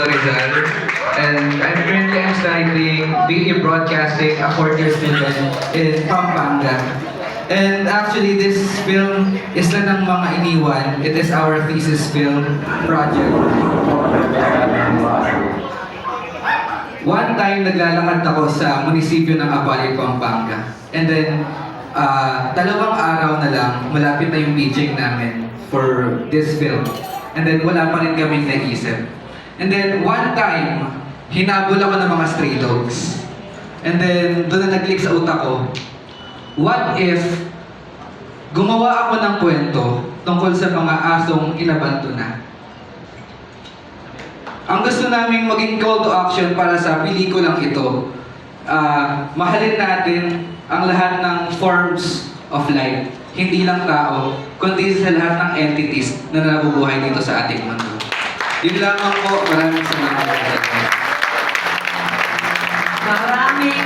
Apollo Rizal. And I'm currently studying BE Broadcasting, a fourth-year student in Pampanga. And actually, this film is na ng mga iniwan. It is our thesis film project. One time, naglalakad ako sa munisipyo ng Apollo, Pampanga. And then, dalawang araw na lang, malapit na yung pitching namin for this film. And then, wala pa rin kaming naisip. And then, one time, hinabol ako ng mga stray dogs. And then, doon na nag-click sa utak ko, what if gumawa ako ng kwento tungkol sa mga asong inabanto na? Ang gusto naming maging call to action para sa pelikulang ito, mahalin natin ang lahat ng forms of life, hindi lang tao, kundi sa lahat ng entities na nabubuhay dito sa ating mundo. Yun lamang po, maraming salamat. Maraming